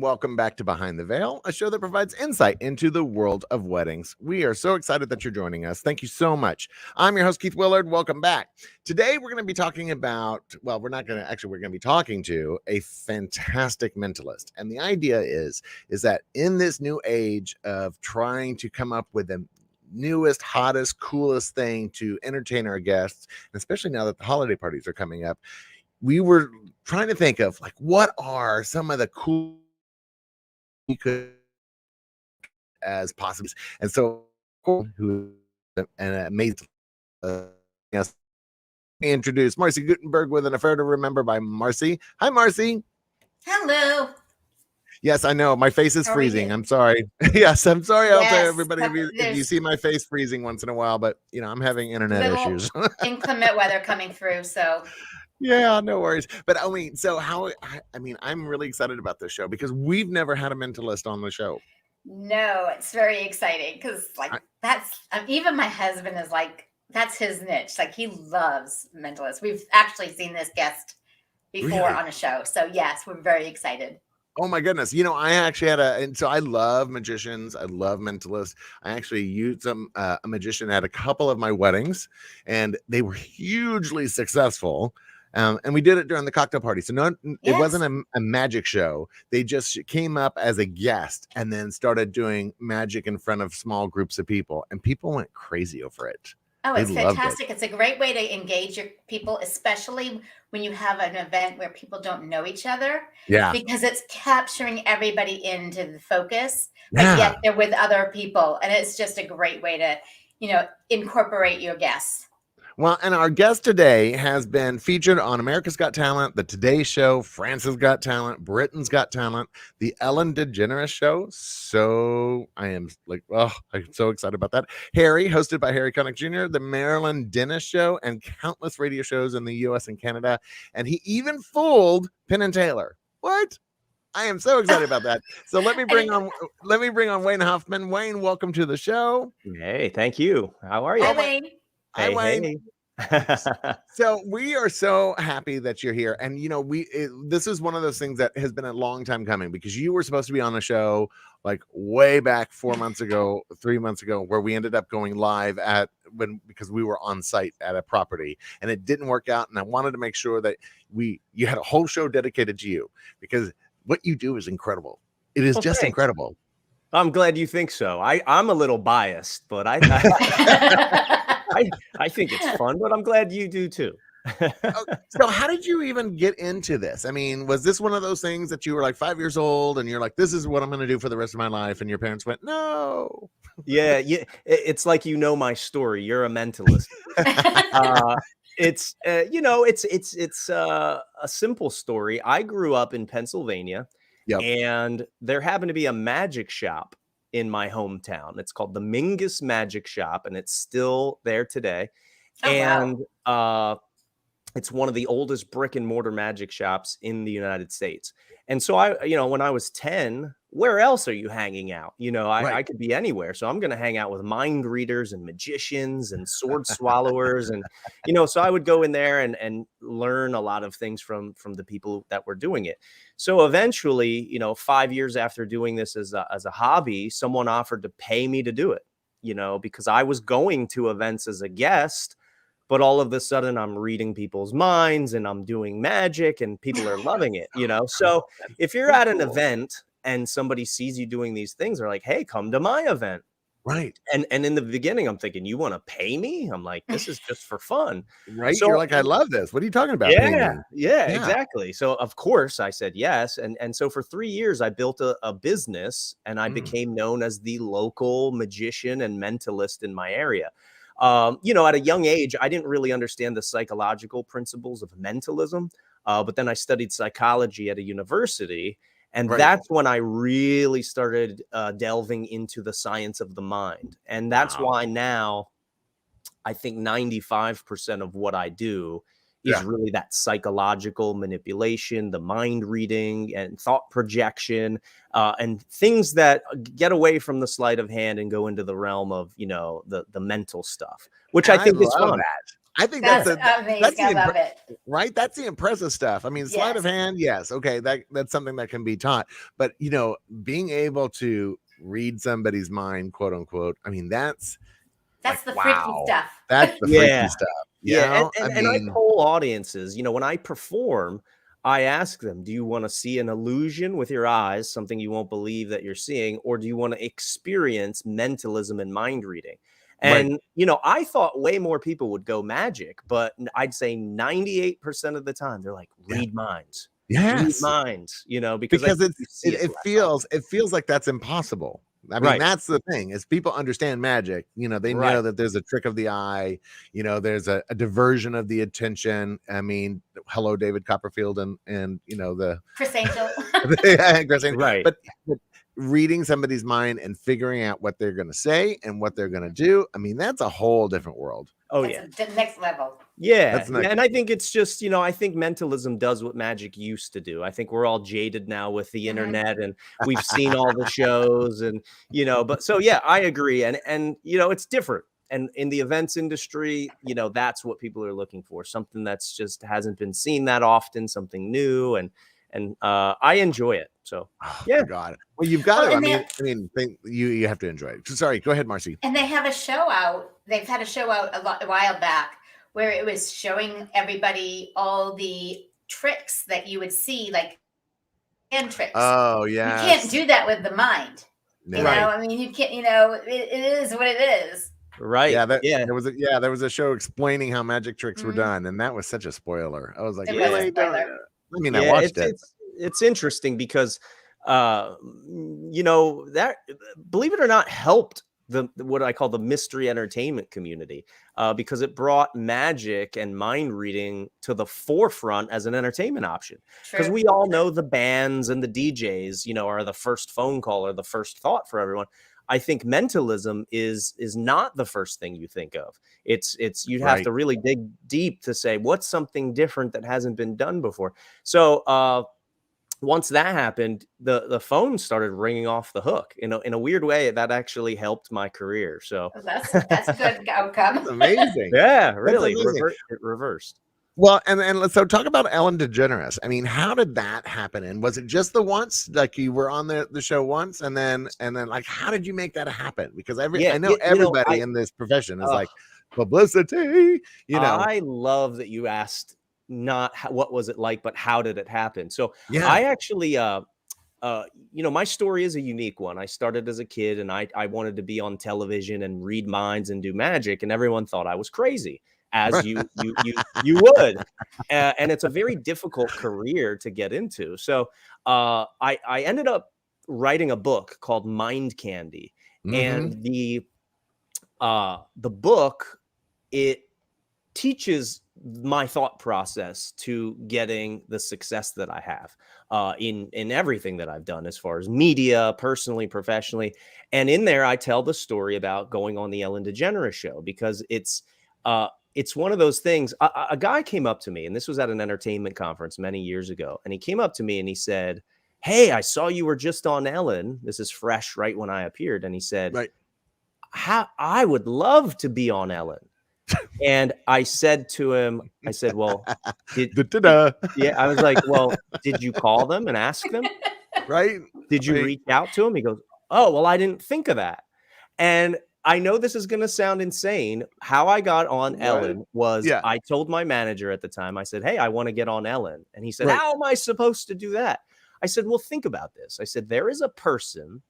Welcome back to Behind the Veil, a show that provides insight into the world of weddings. We are so excited that you're joining us. Thank you so much. I'm your host, Keith Willard. Welcome back. Today, we're going to be talking about, well, we're going to be talking to a fantastic mentalist. And the idea is that in this new age of trying to come up with the newest, hottest, coolest thing to entertain our guests, and especially now that the holiday parties are coming up, we were trying to think of what are some of the cool you could as possible. And so who an amazing yes, introduce Marcy Gutenberg with An Affair to Remember by Marcy. Hi, Marcy. Hello. Yes, I know my face is freezing. I'm sorry. Yes, I'm sorry out there, everybody. If you see my face freezing once in a while, but I'm having internet issues. Inclement weather coming through, so yeah, no worries. But so I'm really excited about this show because we've never had a mentalist on the show. No, it's very exciting because that's even my husband is that's his niche. He loves mentalists. We've actually seen this guest before on a show. So yes, we're very excited. Oh my goodness. I actually had so I love magicians. I love mentalists. I actually used a magician at a couple of my weddings and they were hugely successful. And we did it during the cocktail party. So it wasn't a magic show. They just came up as a guest and then started doing magic in front of small groups of people. And people went crazy over it. Oh, it's fantastic. It's a great way to engage your people, especially when you have an event where people don't know each other. Yeah. Because it's capturing everybody into the focus, yet they're with other people. And it's just a great way to, incorporate your guests. Well, and our guest today has been featured on America's Got Talent, The Today Show, France's Got Talent, Britain's Got Talent, The Ellen DeGeneres Show. So I am I'm so excited about that. Harry, hosted by Harry Connick Jr., The Marilyn Dennis Show, and countless radio shows in the U.S. and Canada. And he even fooled Penn and Teller. What? I am so excited about that. So let me bring on Wayne Hoffman. Wayne, welcome to the show. Hey, thank you. How are you? Hi, Wayne. Hi, Wayne. So we are so happy that you're here. And, this is one of those things that has been a long time coming because you were supposed to be on a show way back 3 months ago, where we ended up going live because we were on site at a property and it didn't work out. And I wanted to make sure that you had a whole show dedicated to you because what you do is incredible. It is just incredible. I'm glad you think so. I'm a little biased, but I think it's fun, but I'm glad you do too. So how did you even get into this? I mean, was this one of those things that you were 5 years old and you're like, this is what I'm going to do for the rest of my life? And your parents went, no. Yeah. It's like, my story. You're a mentalist. It's a simple story. I grew up in Pennsylvania. Yep. And there happened to be a magic shop in my hometown. It's called the Mingus Magic Shop, and it's still there today. Wow. It's one of the oldest brick and mortar magic shops in the United States. And so when I was 10, where else are you hanging out? I could be anywhere. So I'm going to hang out with mind readers and magicians and sword swallowers. And, so I would go in there and learn a lot of things from the people that were doing it. So eventually, 5 years after doing this as a hobby, someone offered to pay me to do it, because I was going to events as a guest. But all of a sudden I'm reading people's minds and I'm doing magic and people are loving it, So if you're at an event and somebody sees you doing these things, they're like, hey, come to my event. Right. And in the beginning, I'm thinking, you want to pay me? I'm like, this is just for fun. Right. So, you're like, I love this. What are you talking about? Yeah, exactly. So of course I said yes. And so for 3 years, I built a business and I became known as the local magician and mentalist in my area. At a young age, I didn't really understand the psychological principles of mentalism. But then I studied psychology at a university. And that's when I really started delving into the science of the mind. And that's why now I think 95% of what I do is really that psychological manipulation, the mind reading and thought projection, and things that get away from the sleight of hand and go into the realm of, the mental stuff, which I think is fun. I think That's that's amazing. I love it. right. That's the impressive stuff. I mean, sleight of Yes. hand, yes, okay, that's something that can be taught. But being able to read somebody's mind, quote unquote. I mean, that's like, That's the freaky wow, stuff. that's the freaky Yeah. stuff. Yeah. I And I mean, poll audiences, when I perform, I ask them, do you want to see an illusion with your eyes, something you won't believe that you're seeing, or do you want to experience mentalism and mind reading? right. And, I thought way more people would go magic, but I'd say 98% of the time they're like, Yeah. read minds, read Yes. minds, because Because you see it less often. feels like that's impossible. I mean, Right. that's the thing is people understand magic. They know Right. that there's a trick of the eye. There's a diversion of the attention. I mean, hello, David Copperfield, and the Chris Angel. Chris Angel. Right. But reading somebody's mind and figuring out what they're going to say and what they're going to do. I mean, that's a whole different world. Oh, That's yeah. the next level. Yeah. That's next And I think it's just, I think mentalism does what magic used to do. I think we're all jaded now with the internet and we've seen all the shows and, but so, yeah, I agree. And, it's different. And in the events industry, that's what people are looking for. Something that's just hasn't been seen that often, something new. And I enjoy it. So, Oh, yeah. my God. Well, you've got Well, to. and You have to enjoy it. Sorry, go ahead, Marcy. And they have a show out. They've had a show out a while back where it was showing everybody all the tricks that you would see, like hand tricks. Oh, You yeah. can't do that with the mind. No. You know, I mean, you can't. It is what it is. Right. Yeah, Yeah. there was a show explaining how magic tricks were Mhm. done, and that was such a spoiler. I was like, It was a really? spoiler. I mean, I Yeah, watched it. it's interesting because that, believe it or not, helped the what I call the mystery entertainment community, because it brought magic and mind reading to the forefront as an entertainment option. Because True. we all know the bands and the DJs, are the first phone call or the first thought for everyone. I think mentalism is not the first thing you think of. It's you'd have Right. to really dig deep to say what's something different that hasn't been done before. So once that happened, the phone started ringing off the hook. In a weird way, that actually helped my career. So That's a good outcome. That's amazing. yeah, really, amazing. it reversed. Well, and let's talk about Ellen DeGeneres. I mean, how did that happen? And was it just the once, like you were on the show once, and then like how did you make that happen? Because I know everybody in this profession is like publicity. I love that you asked not what was it like, but how did it happen? So Yeah. I actually, my story is a unique one. I started as a kid, and I wanted to be on television and read minds and do magic, and everyone thought I was crazy. As you would, and it's a very difficult career to get into. So I ended up writing a book called Mind Candy, and the book, it teaches my thought process to getting the success that I have in everything that I've done as far as media, personally, professionally. And in there, I tell the story about going on the Ellen DeGeneres show because it's one of those things. A guy came up to me, and this was at an entertainment conference many years ago. And he came up to me and he said, "Hey, I saw you were just on Ellen." This is fresh, right when I appeared. And he said, Right. I would love to be on Ellen. And I said to him, well, yeah, I was like, well, did you call them and ask them? Right. Did you reach out to him? He goes, oh, well, I didn't think of that. And I know this is going to sound insane. How I got on Ellen was I told my manager at the time, I said, hey, I want to get on Ellen. And he said, how am I supposed to do that? I said, well, think about this. I said, there is a person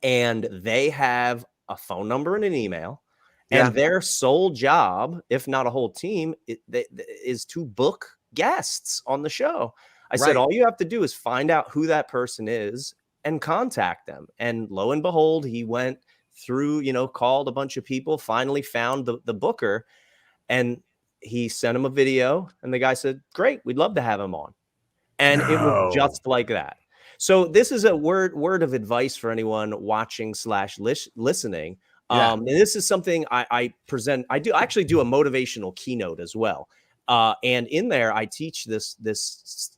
and they have a phone number and an email. And their sole job, if not a whole team, is to book guests on the show. I said, all you have to do is find out who that person is and contact them. And lo and behold, he went through, called a bunch of people, finally found the booker, and he sent him a video. And the guy said, great, we'd love to have him on. And it was just like that. So this is a word of advice for anyone watching / listening. And this is something I present. I actually do a motivational keynote as well. And in there, I teach this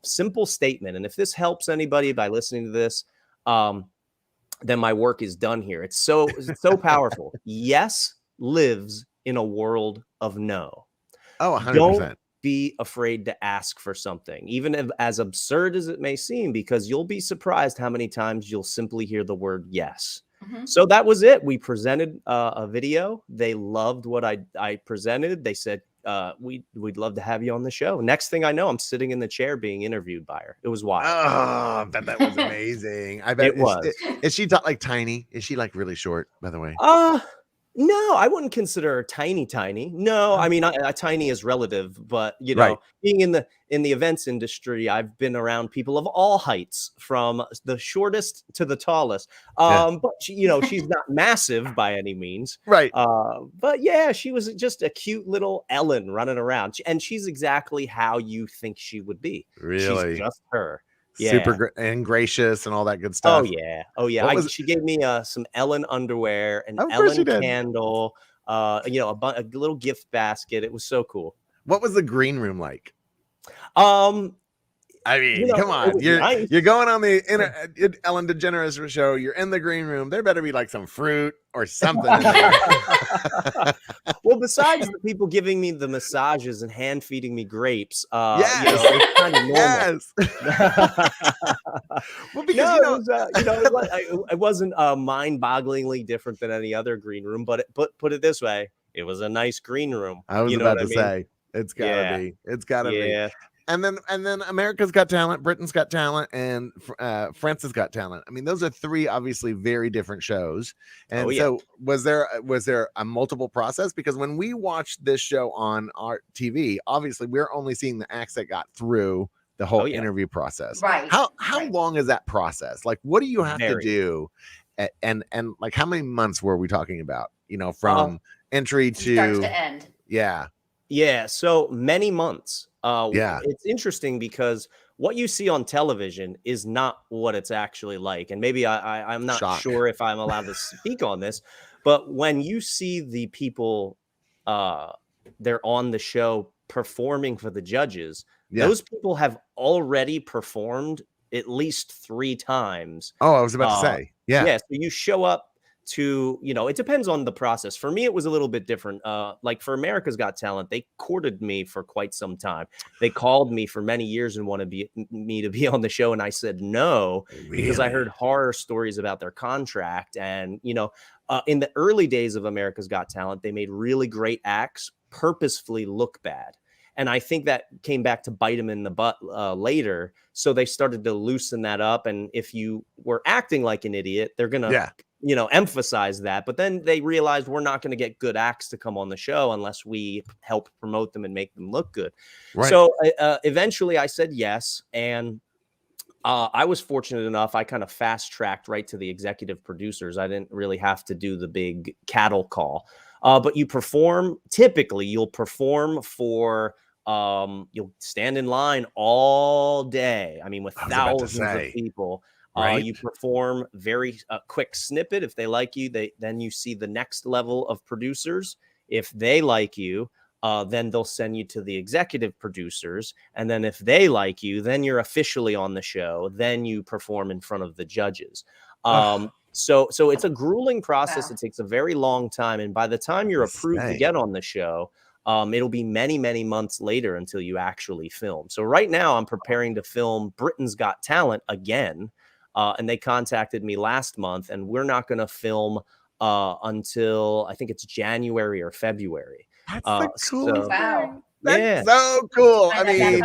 simple statement. And if this helps anybody by listening to this, then my work is done here. It's so powerful. Yes lives in a world of no. Oh, Don't 100%. be afraid to ask for something, even if, as absurd as it may seem, because you'll be surprised how many times you'll simply hear the word yes. Mhm. So that was it. We presented a video. They loved what I presented. They said, we'd love to have you on the show. Next thing I know, I'm sitting in the chair being interviewed by her. It was wild. Oh, I bet that was amazing. I bet It was. is she like tiny? Is she like really short, by the way? No, I wouldn't consider her tiny, tiny. No, I Oh, mean, tiny is relative, but you right. know, being in the events industry, I've been around people of all heights, from the shortest to the tallest. Yeah. But you know, she's not massive by any means. Right. But yeah, she was just a cute little Ellen running around, and she's exactly how you think she would be. She's Really. just her. Super Yeah. and gracious and all that good Oh stuff. yeah. Oh yeah. What was She gave me some Ellen underwear, an Of course she Ellen did. candle, you know, a little gift basket. It was so cool. What was the green room like? Um, I you mean, know, come it on. was nice. You're going on the Ellen DeGeneres show. You're in the green room. There better be like some fruit or something in there. Well, besides the people giving me the massages and hand feeding me grapes, you know, Yes. it's kind of normal. Yes. Well, because No, you it know, was, you know, it wasn't mind-bogglingly different than any other green room, but put it this way, it was a nice green room. I was You know about what I to mean? say it's gotta Yeah. be. It's gotta be. Yeah. And then America's Got Talent, Britain's Got Talent, and France's Got Talent. I mean, those are three obviously very different shows. Oh, And yeah. so was there a multiple process? Because when we watched this show on our TV, obviously we're only seeing the acts that got through the whole Oh, yeah. interview process. Right. How Right. long is that process? Like, what do you have to Very. do? And like, how many months were we talking about? You know, from entry Start to to end. yeah. Yeah, so many months. Yeah. It's interesting because what you see on television is not what it's actually like. And maybe I'm not Shock. sure if I'm allowed to speak on this, but when you see the people, they're on the show performing for the judges, Yeah. those people have already performed at least 3 times. Oh, I was about to say. Yeah. Yeah, so you show up to, you know, it depends on the process. For me, it was a little bit different. Like for America's Got Talent, they courted me for quite some time. They called me for many years and wanted me to be on the show, and I said no because I heard horror stories about their contract. And you know, in the early days of America's Got Talent, they made really great acts purposefully look bad. And I think that came back to bite them in the butt later. So they started to loosen that up. And if you were acting like an idiot, they're going to, you know, emphasize that. But then they realized we're not going to get good acts to come on the show unless we help promote them and make them look good. Right. So eventually I said yes. And I was fortunate enough, I kind of fast tracked right to the executive producers. I didn't really have to do the big cattle call. But you perform, typically you'll perform for, you'll stand in line all day. I mean, with thousands of people. Right. You perform very quick snippet. If they like you, then you see the next level of producers. If they like you, then they'll send you to the executive producers. And then if they like you, then you're officially on the show. Then you perform in front of the judges. So it's a grueling process. It takes a very long time. And by the time you're approved to get on the show, it'll be many, many months later until you actually film. So right now I'm preparing to film Britain's Got Talent again. And they contacted me last month, and we're not going to film until I think it's January or February. That's the coolest thing. That's so cool. I mean,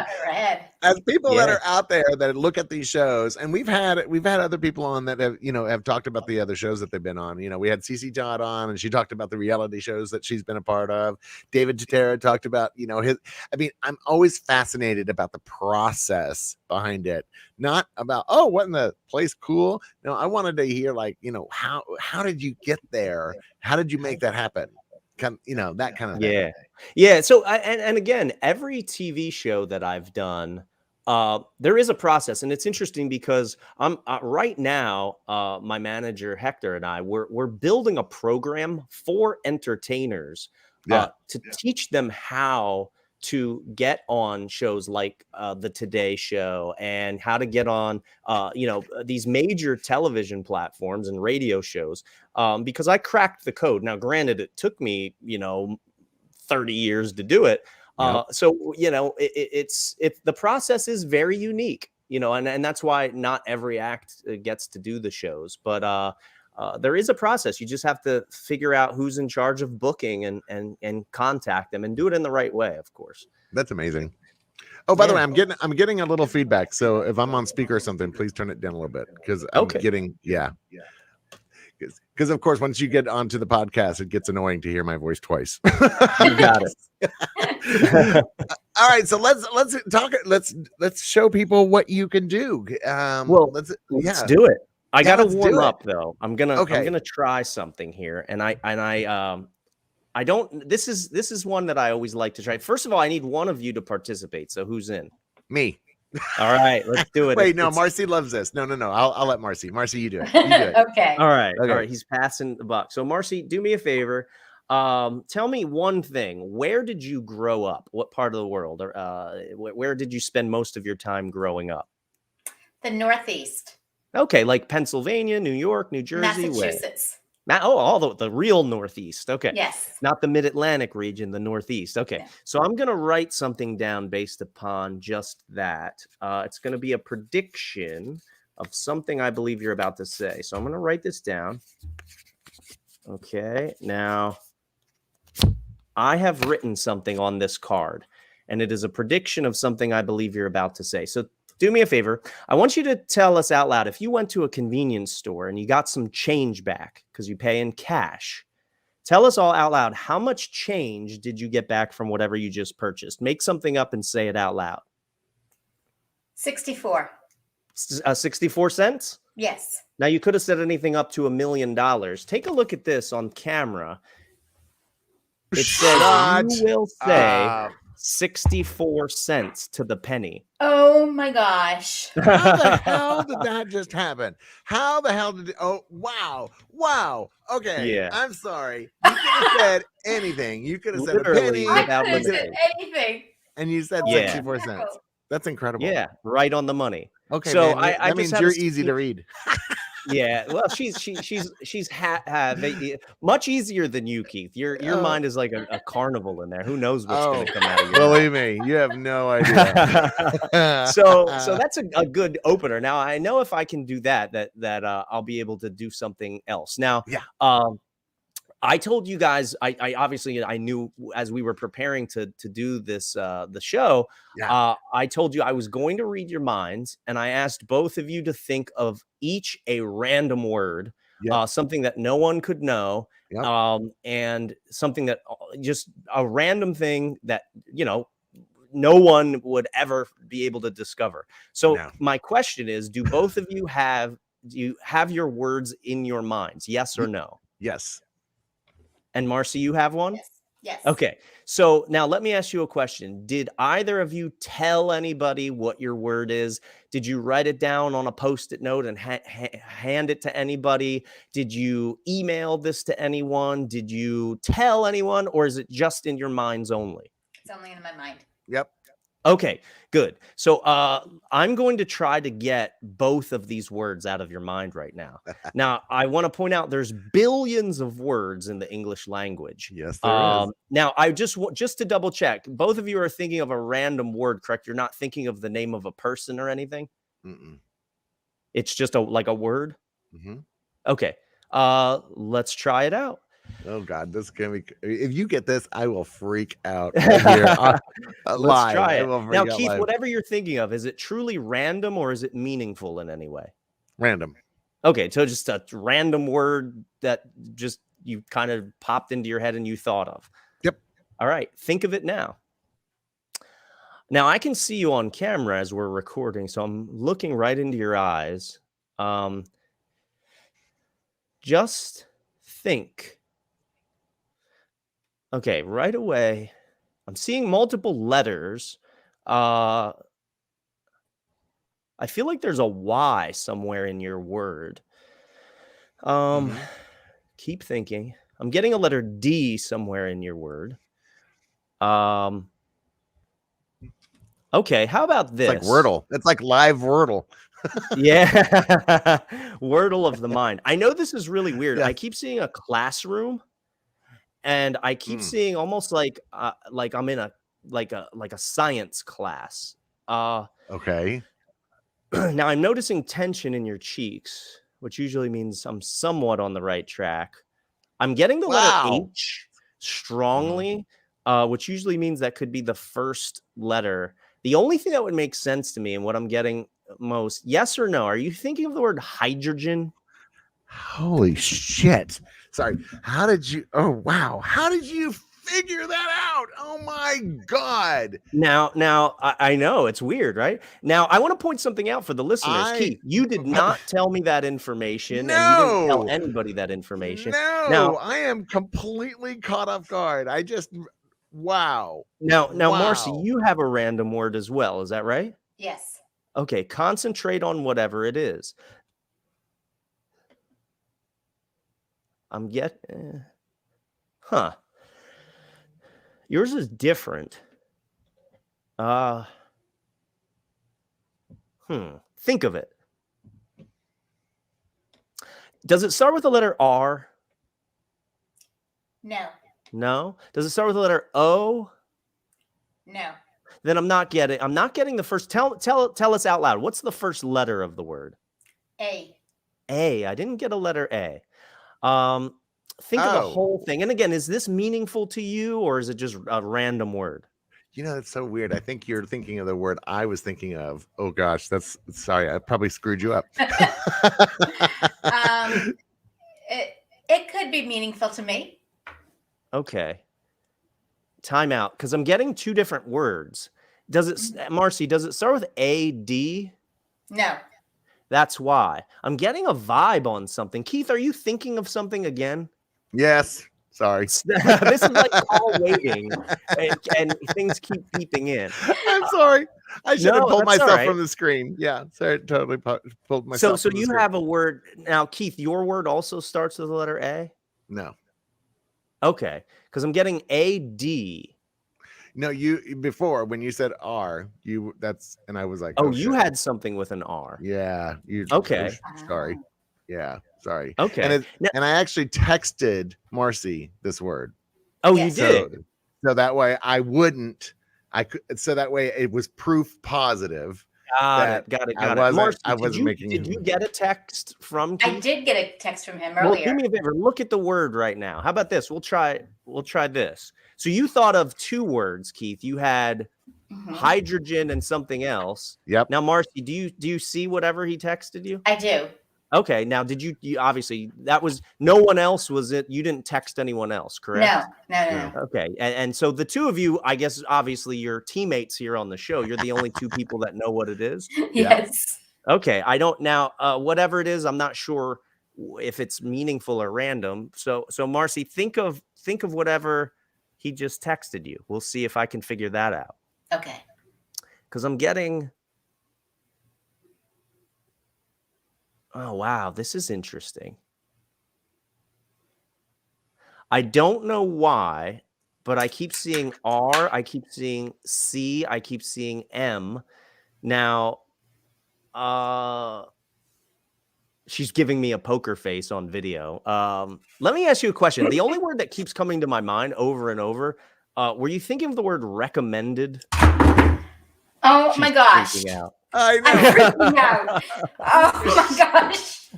as people that are out there that look at these shows, and we've had other people on that have talked about the other shows that they've been on. You know, we had CC Todd on, and she talked about the reality shows that she's been a part of. David Jatera talked about, his. I mean, I'm always fascinated about the process behind it, not about wasn't the place cool? No, I wanted to hear how did you get there? How did you make that happen? That kind of thing. Yeah. So and again, every TV show that I've done, there is a process, and it's interesting because I'm right now, my manager Hector and I we're building a program for entertainers to teach them how to get on shows like the Today Show and how to get on these major television platforms and radio shows, because I cracked the code. Now granted, it took me 30 years to do it, So, you know, it's the process is very unique, you know, and that's why not every act gets to do the shows, but there is a process. You just have to figure out who's in charge of booking and contact them and do it in the right way, of course. That's amazing. Oh, by the way, I'm getting a little feedback. So if I'm on speaker or something, please turn it down a little bit because I'm getting because of course once you get onto the podcast, it gets annoying to hear my voice twice. You got it. All right, so let's talk. Let's show people what you can do. Let's do it. I gotta warm up though. I'm gonna try something here, and I don't. This is one that I always like to try. First of all, I need one of you to participate. So who's in? Me. All right, let's do it. Wait, no, Marcy loves this. No. I'll let Marcy. Marcy, you do it. You do it. Okay. All right. He's passing the buck. So Marcy, do me a favor. Tell me one thing. Where did you grow up? What part of the world? Or where did you spend most of your time growing up? The Northeast. Okay, like Pennsylvania, New York, New Jersey, Massachusetts. All the real Northeast. Okay. Yes. Not the Mid-Atlantic region, the Northeast. Okay. Yeah. So I'm going to write something down based upon just that. It's going to be a prediction of something I believe you're about to say. So I'm going to write this down. Okay. Now, I have written something on this card, and it is a prediction of something I believe you're about to say. So do me a favor. I want you to tell us out loud. If you went to a convenience store and you got some change back because you pay in cash, tell us all out loud, how much change did you get back from whatever you just purchased? Make something up and say it out loud. 64. 64 cents? Yes. Now, you could have said anything up to $1 million. Take a look at this on camera. It says you will say 64 cents to the penny. Oh my gosh. How the hell did that just happen? How the hell did it? Oh, wow. Okay. Yeah. I'm sorry. You could have said anything. You could have said a penny. I could have said anything. And you said 64 cents. That's incredible. Yeah, right on the money. Okay, so man, that means you're easy to read. Yeah, well, she's much easier than you, Keith. Your mind is like a carnival in there. Who knows what's going to come out of your believe me, you have no idea. So that's a good opener. Now I know if I can do that I'll be able to do something else. Now, I told you guys, I obviously I knew as we were preparing to do this the show, I told you I was going to read your minds, and I asked both of you to think of each a random word, something that no one could know, and something that just a random thing that no one would ever be able to discover. So my question is, do both of you have your words in your minds? Yes or no? Yes. And Marcy, you have one? Yes. Okay. So now let me ask you a question. Did either of you tell anybody what your word is? Did you write it down on a Post-it note and hand it to anybody? Did you email this to anyone? Did you tell anyone, or is it just in your minds only? It's only in my mind. Yep. Okay, good. So I'm going to try to get both of these words out of your mind right now. Now, I want to point out there's billions of words in the English language. Yes, there is. Now, I just to double check, both of you are thinking of a random word, correct? You're not thinking of the name of a person or anything? Mm-mm. It's just like a word? Mm-hmm. Okay, let's try it out. Oh God, this is gonna be. If you get this, I will freak out. Right here. Let's try it. Now, Keith, whatever you're thinking of, is it truly random or is it meaningful in any way? Random. Okay, so just a random word that just you kind of popped into your head and you thought of. Yep. All right, think of it now. Now I can see you on camera as we're recording, so I'm looking right into your eyes. Just think. Okay, right away, I'm seeing multiple letters. I feel like there's a Y somewhere in your word. Keep thinking. I'm getting a letter D somewhere in your word. Okay, how about this? It's like Wordle. It's like live Wordle. Yeah. Wordle of the mind. I know this is really weird. I keep seeing a classroom. And I keep seeing almost like I'm in a like a science class. Okay. Now I'm noticing tension in your cheeks, which usually means I'm somewhat on the right track. I'm getting the letter Wow. H strongly, which usually means that could be the first letter. The only thing that would make sense to me and what I'm getting most, yes or no, are you thinking of the word hydrogen? Holy shit. Sorry. How did you? Oh, wow. How did you figure that out? Oh, my God. Now, I know it's weird, right? Now, I want to point something out for the listeners. Keith, you did not tell me that information, and you didn't tell No. anybody that information. No, Now, I am completely caught off guard. I just, wow. now, Marcy, Wow. you have a random word as well. Is that right? Yes. Okay, concentrate on whatever it is. Huh. Yours is different. Think of it. Does it start with the letter R? No. No. Does it start with the letter O? No. Then I'm not getting the first. Tell us out loud. What's the first letter of the word? A. A. I didn't get a letter A. Think of the Oh. whole thing. And again, is this meaningful to you, or is it just a random word? You know, it's so weird. I think you're thinking of the word I was thinking of. Oh gosh, sorry. I probably screwed you up. It could be meaningful to me. Okay. Time out, because I'm getting two different words. Marcy, does it start with A-D? No. That's why. I'm getting a vibe on something. Keith, are you thinking of something again? Yes. Sorry. This is like call waiting, and things keep peeping in. I'm sorry. I should have pulled myself right. from the screen. Yeah, sorry, totally pulled myself. So you have a word now, Keith. Your word also starts with the letter A. No. Okay, because I'm getting A-D. No, you before when you said R, and I was like, oh you shit. had something with an R. Yeah. Okay. Sorry. Yeah. Sorry. Okay. And I actually texted Marcy this word. Oh, Yes. you did. So that way I could. So that way it was proof positive. Got it. Marcy, Did you get a text from Keith? I did get a text from him earlier. Well, do me a favor. Look at the word right now. How about this? We'll try this. So you thought of two words, Keith. You had hydrogen and something else. Yep. Now, Marcy, do you see whatever he texted you? I do. Okay. Now, did you obviously that was no one else was it? You didn't text anyone else, correct? No. Okay. And so the two of you, I guess, obviously your teammates here on the show, you're the only two people that know what it is. Yes. Okay. I don't now, whatever it is, I'm not sure if it's meaningful or random. So Marcy, think of whatever he just texted you. We'll see if I can figure that out. Okay. Because I'm getting. Oh, wow. This is interesting. I don't know why, but I keep seeing R. I keep seeing C. I keep seeing M. Now, she's giving me a poker face on video. Let me ask you a question. The only word that keeps coming to my mind over and over, were you thinking of the word recommended? Oh my gosh. Freaking out. I know. I'm freaking out. Oh my gosh.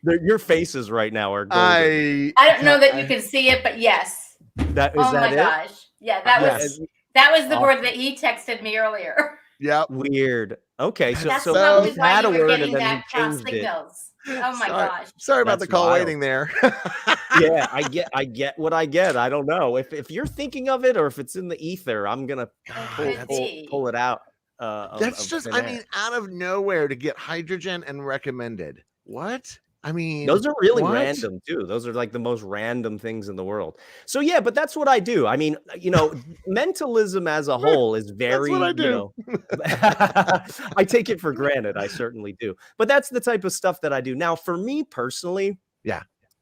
Your faces right now are golden. I don't know that you can see it, but yes. That oh my gosh. Yeah, that was the word that he texted me earlier. Yep. Weird. Okay, so probably he why had a you were word getting and then he that cross changed it. signals. Oh my gosh. Sorry about That's the call wild. waiting there. Yeah, I get what I get. I don't know if you're thinking of it or if it's in the ether. I'm gonna pull it out. That's just, I mean, out of nowhere to get hydrogen and recommended. What? I mean, those are really random too. Those are like the most random things in the world. So yeah, but that's what I do. I mean, mentalism as a whole is very, that's what I do. I take it for granted. I certainly do. But that's the type of stuff that I do. Now, for me personally,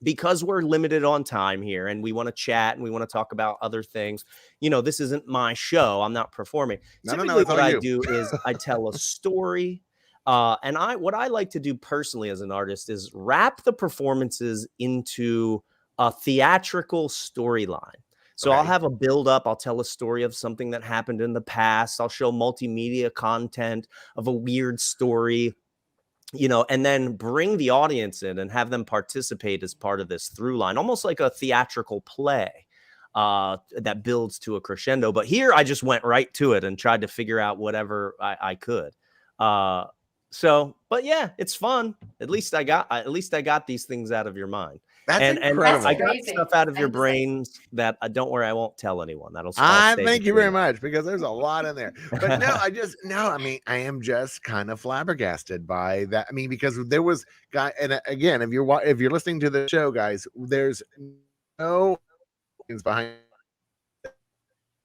because we're limited on time here and we want to chat and we want to talk about other things, this isn't my show. I'm not performing. Typically, what I do is I tell a story. And what I like to do personally as an artist is wrap the performances into a theatrical storyline. So I'll have a build up. I'll tell a story of something that happened in the past. I'll show multimedia content of a weird story, and then bring the audience in and have them participate as part of this through line, almost like a theatrical play that builds to a crescendo. But here I just went right to it and tried to figure out whatever I could. But yeah, it's fun. At least I got these things out of your mind. That's incredible. I got stuff out of your brains that don't worry, I won't tell anyone. Thank you very much, because there's a lot in there. But I am just kind of flabbergasted by that. I mean, because there was and again, if you're listening to the show, guys, there's no behind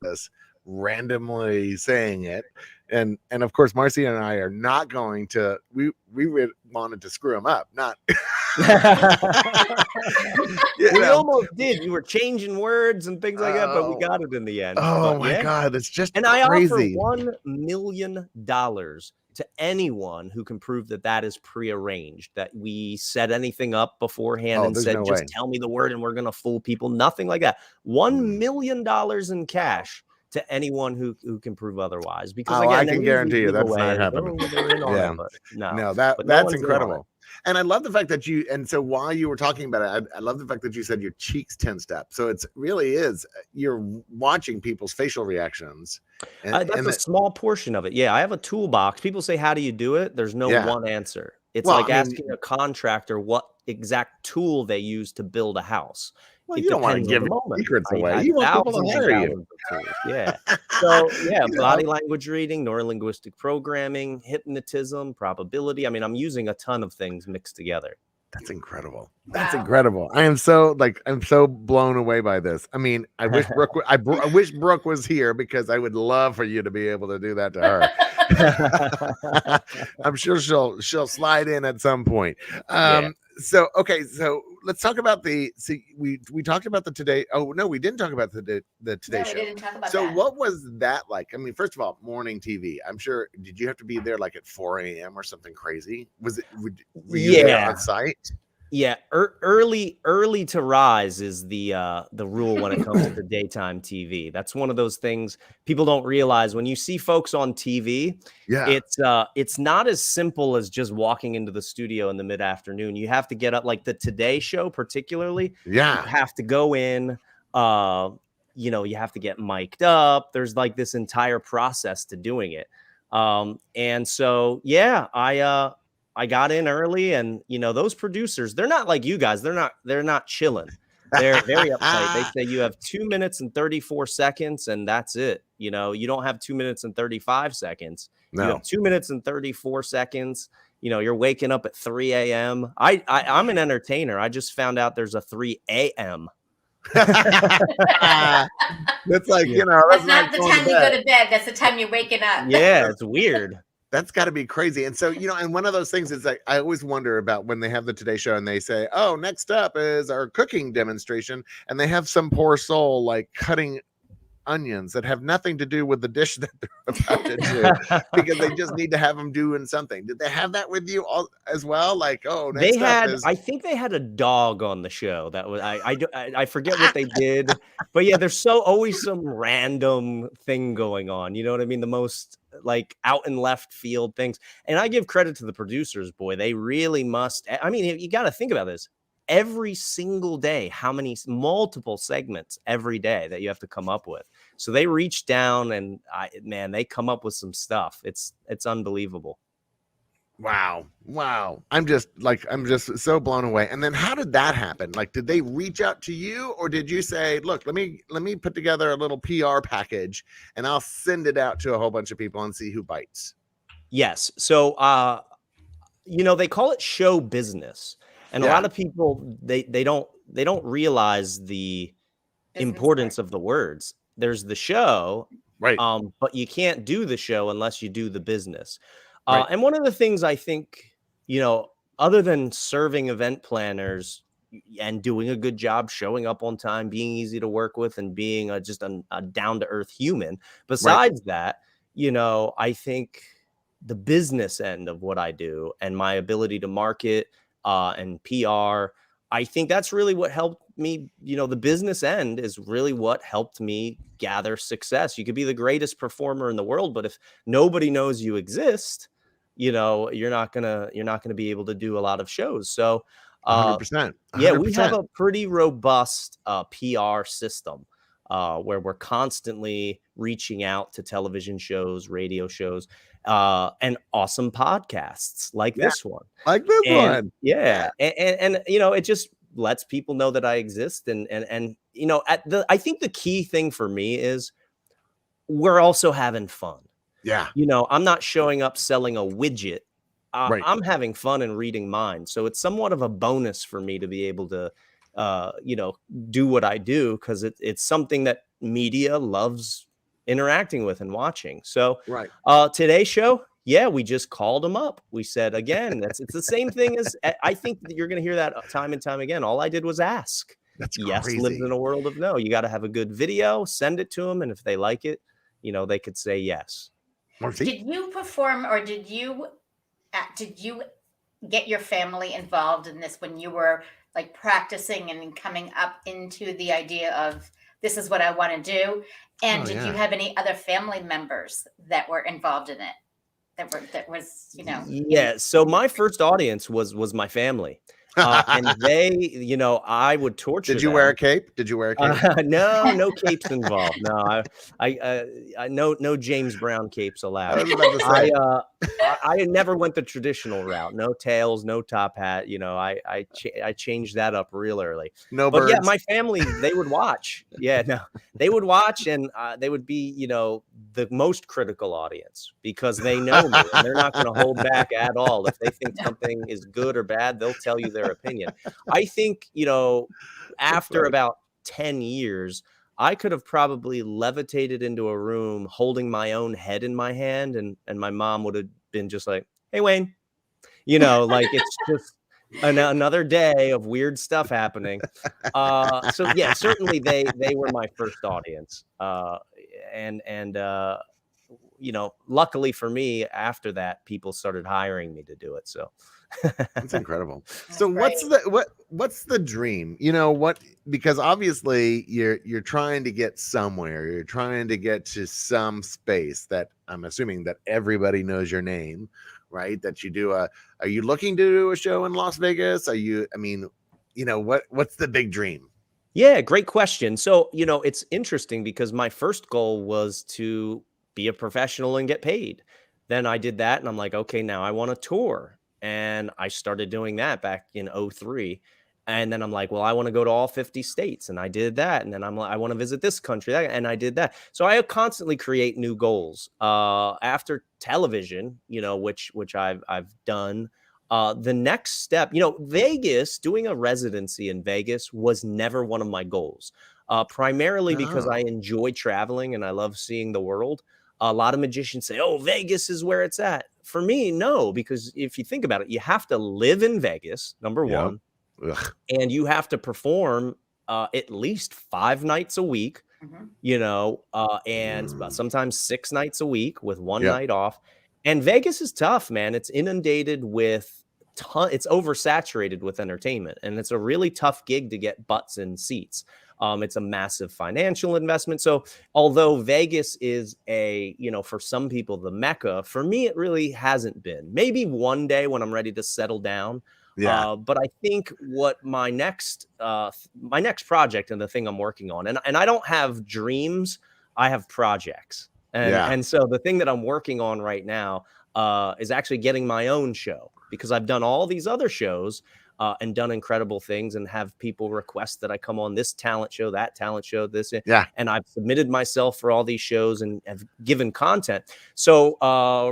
this randomly saying it. And of course, Marcy and I are not going to. We wanted to screw him up, not. We almost did. You were changing words and things like that, but we got it in the end. Oh my God, it's just crazy. I offer $1 million to anyone who can prove that is prearranged, that we set anything up beforehand and said, just tell me the word and we're going to fool people. Nothing like that. $1 million in cash to anyone who can prove otherwise. Because again, I can guarantee you that's not happening. That's incredible. And I love the fact that and so while you were talking about it, I love the fact that you said your cheeks tensed up. So it's really is, you're watching people's facial reactions. That's a small portion of it. Yeah, I have a toolbox. People say, how do you do it? There's no one answer. It's asking a contractor what exact tool they use to build a house. Well, you don't want to give secrets away. You want people to hire you. Yeah. So body language reading, neurolinguistic programming, hypnotism, probability. I mean, I'm using a ton of things mixed together. That's incredible. That's incredible. I'm so blown away by this. I mean, I wish Brooke was here, because I would love for you to be able to do that to her. I'm sure she'll slide in at some point. So let's talk about we talked about the Today. Oh no, we didn't talk about the Today Show. We didn't talk about so that. What was that like? I mean, first of all, morning TV. I'm sure. Did you have to be there like at 4 a.m. or something crazy? Was it? Were you there on site? Yeah, early to rise is the rule when it comes to daytime TV. That's one of those things people don't realize. When you see folks on TV, it's not as simple as just walking into the studio in the mid-afternoon. You have to get up, like the Today Show particularly. Yeah, you have to go in. You have to get mic'd up. There's like this entire process to doing it. And so I got in early, and those producers, they're not like you guys. They're not chilling. They're very uptight. They say you have 2 minutes and 34 seconds, and that's it. You don't have 2 minutes and 35 seconds. No. You have 2 minutes and 34 seconds. You're waking up at 3 a.m. I'm an entertainer. I just found out there's a 3 a.m. That's like, that's not the time you go to bed. That's the time you're waking up. Yeah, it's weird. That's got to be crazy. And so, and one of those things is like, I always wonder about when they have the Today Show and they say, oh, next up is our cooking demonstration. And they have some poor soul like cutting onions that have nothing to do with the dish that they're about to do, because they just need to have them doing something. Did they have that with you all as well? Like, oh, I think they had a dog on the show. That was I forget what they did, but yeah, there's always some random thing going on. You know what I mean? The most like out in left field things. And I give credit to the producers, boy. They really must. I mean, you got to think about this. Every single day, how many multiple segments every day that you have to come up with. So they reach down and they come up with some stuff. It's unbelievable. Wow. I'm just so blown away. And then how did that happen? Like, did they reach out to you, or did you say, look, let me put together a little PR package and I'll send it out to a whole bunch of people and see who bites? Yes. So, they call it show business. And a lot of people, they don't realize the importance of the words. There's the show, right? But you can't do the show unless you do the business. Right. And one of the things I think, other than serving event planners and doing a good job, showing up on time, being easy to work with, and being just a down-to-earth human, besides that, I think the business end of what I do and my ability to market and PR, I think that's really what helped me, the business end is really what helped me gather success. You could be the greatest performer in the world, but if nobody knows you exist, you're not gonna be able to do a lot of shows. So 100%. yeah, we have 100%. a pretty robust PR system where we're constantly reaching out to television shows, radio shows, and awesome podcasts like Yeah. this one. Like this And one. yeah, and it just lets people know that I exist. And I think the key thing for me is we're also having fun. Yeah. I'm not showing up selling a widget. Right. I'm having fun and reading minds. So it's somewhat of a bonus for me to be able to, do what I do, because it's something that media loves interacting with and watching. So Right. Today's show, yeah, we just called them up. We said, again, it's the same thing as I think that you're going to hear that time and time again. All I did was ask. That's Yes crazy. lives in a world of no. You got to have a good video, send it to them, and if they like it, they could say yes. Marcy? Did you perform, or did you get your family involved in this when you were like practicing and coming up into the idea of this is what I want to do? And did you have any other family members that were involved in it? That was, Yeah. So my first audience was my fammy. And they, I would torture Did you them. wear a cape? Did you wear a cape? No capes involved. No, I no James Brown capes allowed. I was about to say. I never went the traditional route. No tails, no top hat. I changed that up real early. No But birds. yeah, my family, they would watch. Yeah, no, they would watch, and they would be, the most critical audience, because they know me and they're not going to hold back at all. If they think something is good or bad, they'll tell you their opinion. I think, after about 10 years, I could have probably levitated into a room holding my own head in my hand, and my mom would have been just like, "Hey, Wayne," like it's just another day of weird stuff happening. So yeah, certainly they were my first audience. And luckily for me, after that, people started hiring me to do it. So that's incredible. So what's the dream? Because obviously you're trying to get somewhere. You're trying to get to some space that I'm assuming that everybody knows your name, right? That you do are you looking to do a show in Las Vegas? What's the big dream? Yeah, great question. So, it's interesting because my first goal was to be a professional and get paid. Then I did that and I'm like, okay, now I want to tour. And I started doing that back in 2003. And then I'm like, well, I want to go to all 50 states. And I did that. And then I'm like, I want to visit this country. And I did that. So I constantly create new goals. After television, which I've done. The next step, Vegas, doing a residency in Vegas was never one of my goals, primarily because I enjoy traveling and I love seeing the world. A lot of magicians say, oh, Vegas is where it's at. For me, no, because if you think about it, you have to live in Vegas, number one, and you have to perform at least 5 nights a week, and sometimes 6 nights a week with one night off. And Vegas is tough, man. It's inundated with it's oversaturated with entertainment, and it's a really tough gig to get butts in seats. It's a massive financial investment. So although Vegas is for some people, the Mecca, for me, it really hasn't been. Maybe one day when I'm ready to settle down. But I think what my next project and the thing I'm working on, and I don't have dreams, I have projects. And so the thing that I'm working on right now is actually getting my own show, because I've done all these other shows and done incredible things and have people request that I come on this talent show, that talent show, this. And I've submitted myself for all these shows and have given content. So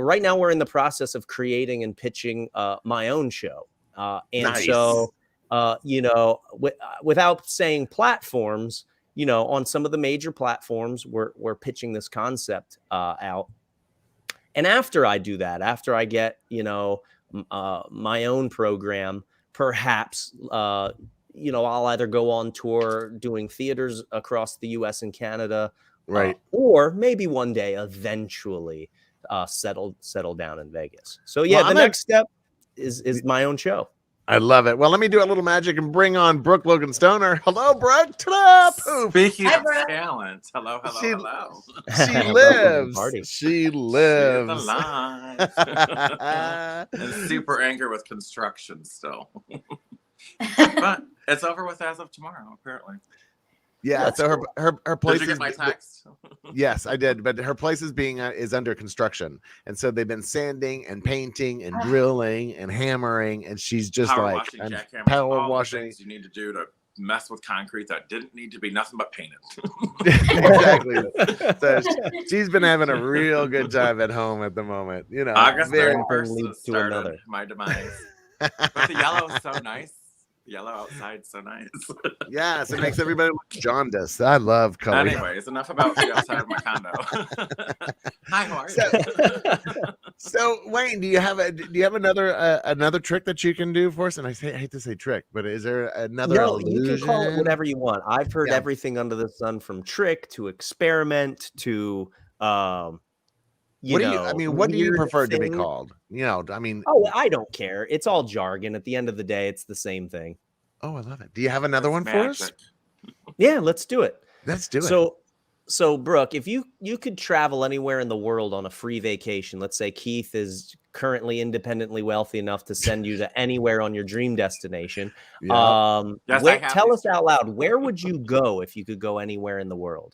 right now we're in the process of creating and pitching my own show. So, without saying platforms, on some of the major platforms, we're pitching this concept out. And after I do that, after I get, my own program, perhaps, I'll either go on tour doing theaters across the US and Canada, right? Or maybe one day eventually settle down in Vegas. So yeah, the next step is my own show. I love it. Well, let me do a little magic and bring on Brooke Logan Stoner. Hello, Brooke. Ta-da! Poof. Speaking Hi, of Brooke. talent, hello, hello, She- hello. She Welcome to the lives. party. She She's lives. alive. And super angry with construction still. But it's over with as of tomorrow, apparently. Yeah. That's So cool. her place Did you is get my text? yes, I did. But her place is under construction, and so they've been sanding and painting and drilling and hammering, and she's just Power like washing, jackhammers, power all washing. the things you need to do to mess with concrete that didn't need to be nothing but painted. Exactly. So she's been having a real good time at home at the moment. You know, August very 31st leads to started another. my demise. But the yellow is so nice. The yellow outside so nice. yes, it makes everybody look jaundiced. I love color. Anyways, enough about the outside of my condo. Hi, how are you? So Wayne, do you have another trick that you can do for us? And I hate to say trick, but is there another No, illusion? you can call it whatever you want. I've heard Yeah. everything under the sun, from trick to experiment to What do you weird prefer to be thing. called? You know, I mean, Oh, I don't care. It's all jargon. At the end of the day, it's the same thing. oh, I love it. Do you have another one It's for us? magic. Yeah, let's do it. Let's do it. So Brooke, if you could travel anywhere in the world on a free vacation, let's say Keith is currently independently wealthy enough to send you to anywhere on your dream destination. Yeah. Yes, where, I have tell these us out loud, where would you go if you could go anywhere in the world?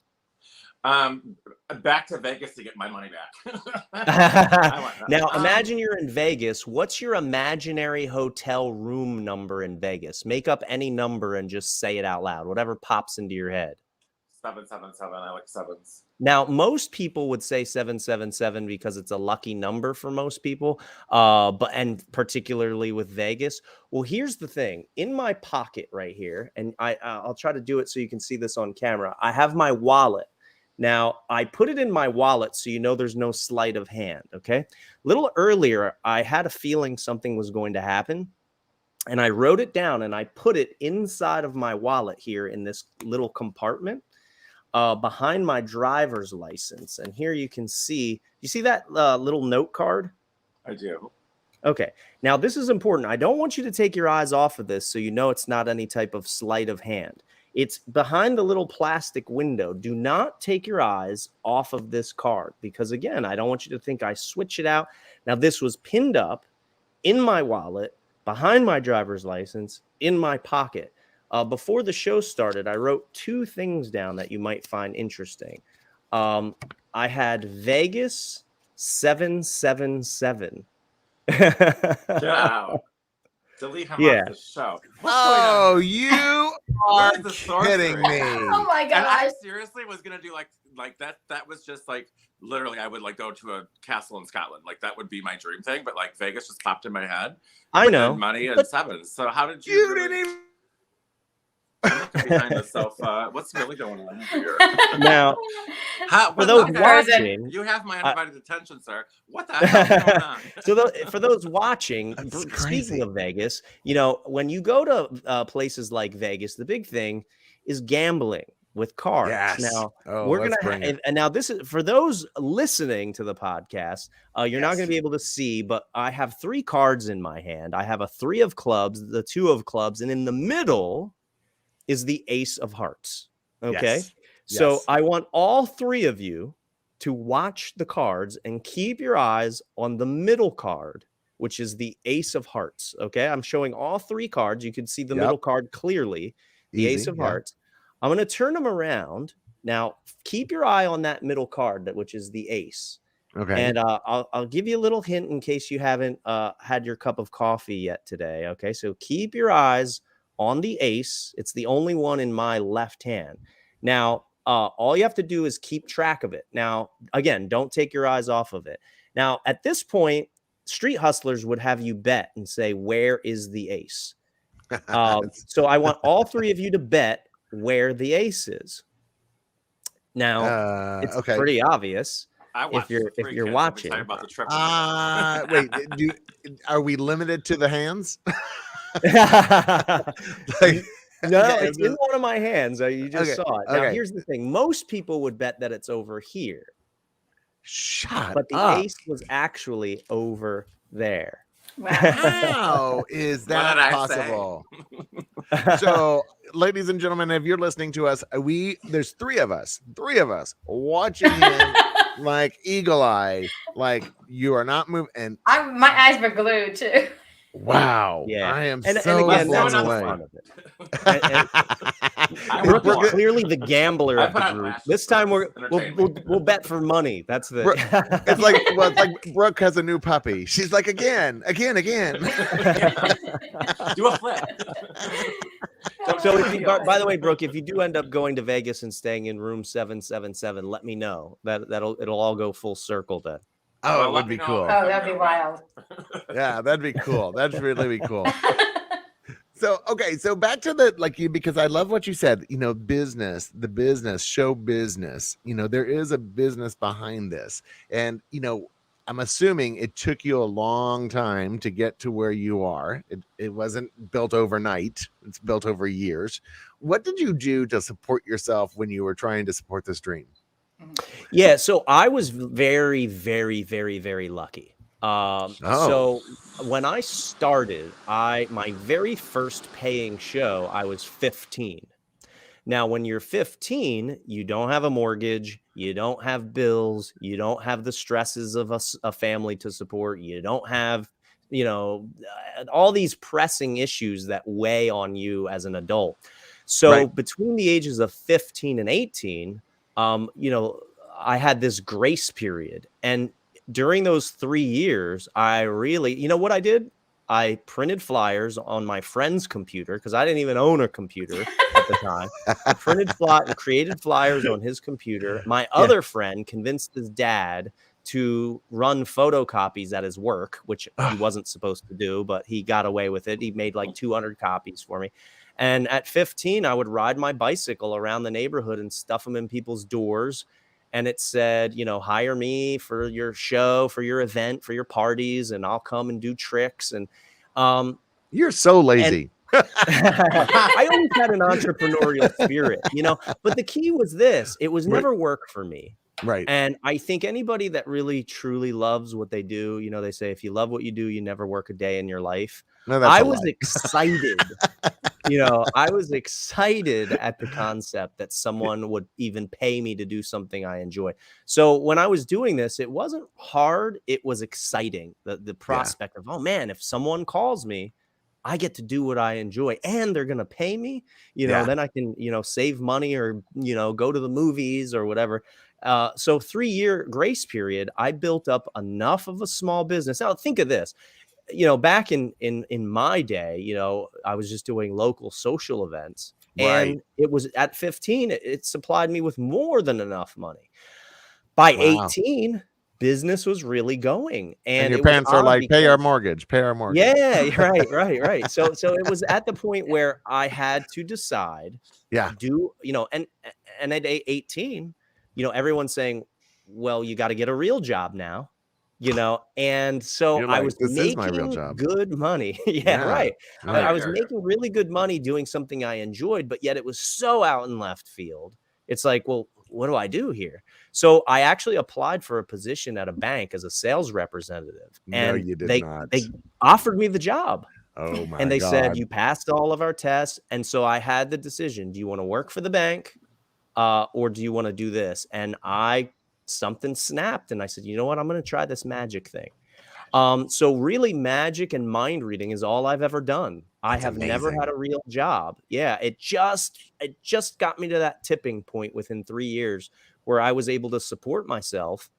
Back to Vegas to get my money back. I want that. Now, imagine you're in Vegas. What's your imaginary hotel room number in Vegas? Make up any number and just say it out loud, whatever pops into your head. 777. I like sevens. Now, most people would say 777 because it's a lucky number for most people, and particularly with Vegas. Well, here's the thing. In my pocket right here, and I'll try to do it so you can see this on camera, I have my wallet. Now, I put it in my wallet so you know there's no sleight of hand, okay? A little earlier, I had a feeling something was going to happen, and I wrote it down, and I put it inside of my wallet here in this little compartment behind my driver's license. And here you can see, you see that little note card? I do. Okay. Now, this is important. I don't want you to take your eyes off of this so you know it's not any type of sleight of hand. It's behind the little plastic window. Do not take your eyes off of this card because, again, I don't want you to think I switch it out. Now, this was pinned up in my wallet, behind my driver's license, in my pocket. Before the show started, I wrote two things down that you might find interesting. I had Vegas 777. Get out. Delete him off the show. Oh, you are Where's the sorcery? kidding me. Oh my And I gosh. seriously was gonna do like that. That was just like literally I would like go to a castle in Scotland. Like that would be my dream thing. But like Vegas just popped in my head. I know. And money and But- sevens. So how did you? You really- didn't even. I'm looking behind the sofa. What's really going on here? Now, How, for those okay, watching, you have my undivided attention, sir. What the hell is going on? so for those watching, That's crazy. speaking of Vegas, you know, when you go to places like Vegas, the big thing is gambling with cards. Yes. Now, Oh, we're let's gonna bring it. and now this is for those listening to the podcast. You're not Yes. going to be able to see, but I have three cards in my hand. I have a 3 of clubs, the 2 of clubs, and in the middle is the ace of hearts. Okay. Yes. So Yes. I want all 3 of you to watch the cards and keep your eyes on the middle card, which is the ace of hearts. Okay. I'm showing all 3 cards. You can see the Yep. middle card clearly, the ace Easy, of yeah. hearts. I'm going to turn them around. Now, keep your eye on that middle card, which is the ace. Okay. And I'll give you a little hint in case you haven't had your cup of coffee yet today. Okay. So keep your eyes on the ace. It's the only one in my left hand. Now, all you have to do is keep track of it. Now, again, don't take your eyes off of it. Now, at this point, street hustlers would have you bet and say, where is the ace? So I want all 3 of you to bet where the ace is. Now, it's okay. pretty obvious. I watched you're Free watching. Kids. I'm excited about the trip. Wait, are we limited to the hands? No, Okay, it's in one of my hands. You just Okay, saw it. Now, okay. here's the thing. Most people would bet that it's over here, Shut but the up. ace was actually over there. Wow. How is What that did I possible? So, ladies and gentlemen, if you're listening to us, there's three of us watching him like eagle eye, like you are not moving. And My eyes were glued too. wow, Yeah. I am And so again, blown that's the away. fun of it. And I Brooke want is clearly the gambler I of the put on group. lashes This for time this we'll entertainment. bet for money. That's the. It's like Brooke has a new puppy. She's like again. Do a flip. So, if you, by the way, Brooke, if you do end up going to Vegas and staying in room 777, let me know. It'll all go full circle then. Oh, Well, it let would me be know cool. if Oh, that'd be wild. Yeah, that'd be cool. That'd really be cool. So, okay, so back to because I love what you said, the business, show business, there is a business behind this. And, I'm assuming it took you a long time to get to where you are. It wasn't built overnight. It's built over years. What did you do to support yourself when you were trying to support this dream? Yeah, so I was very, very, very, very lucky. So when I started, my very first paying show, I was 15. Now, when you're 15, you don't have a mortgage, you don't have bills, you don't have the stresses of a family to support, you don't have, all these pressing issues that weigh on you as an adult. So between the ages of 15 and 18, I had this grace period. And during those 3 years, I really, what I did? I printed flyers on my friend's computer because I didn't even own a computer at the time. I created flyers on his computer. My other friend convinced his dad to run photocopies at his work, which he wasn't supposed to do, but he got away with it. He made like 200 copies for me. And at 15, I would ride my bicycle around the neighborhood and stuff them in people's doors. And it said, hire me for your show, for your event, for your parties, and I'll come and do tricks. And you're so lazy. I always had an entrepreneurial spirit, but the key was this. It was never work for me. Right. And I think anybody that really, truly loves what they do, they say, if you love what you do, you never work a day in your life. No, that's I was excited. I was excited at the concept that someone would even pay me to do something I enjoy. So when I was doing this, it wasn't hard. It was exciting. The prospect of, oh man, if someone calls me, I get to do what I enjoy and they're going to pay me, then I can, save money or, go to the movies or whatever. So 3-year grace period, I built up enough of a small business. Now think of this. Back in my day, I was just doing local social events, and it was at 15, it supplied me with more than enough money. By 18, business was really going, and your parents are like, pay our mortgage. Yeah, right. So it was at the point where I had to decide, and at 18, everyone's saying, well, you got to get a real job now. And so I was making good money. Right. I was making really good money doing something I enjoyed, but yet it was so out in left field. It's like, well, what do I do here? So I actually applied for a position at a bank as a sales representative. And no, you did not. They offered me the job. Oh my God. And they said, you passed all of our tests. And so I had the decision. Do you want to work for the bank? Or do you want to do this? And something snapped and I said, you know what? I'm going to try this magic thing. So really magic and mind reading is all I've ever done. I have never had a real job. Yeah. It just got me to that tipping point within 3 years where I was able to support myself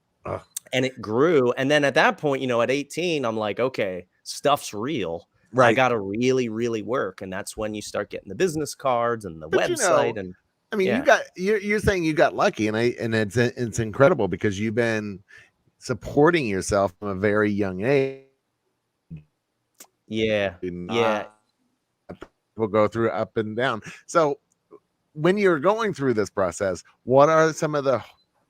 and it grew. And then at that point, at 18, I'm like, okay, stuff's real. Right. I got to really, really work. And that's when you start getting the business cards and the website and I mean, you're saying you got lucky, and it's incredible because you've been supporting yourself from a very young age. Yeah. We'll go through up and down. So when you're going through this process, what are some of the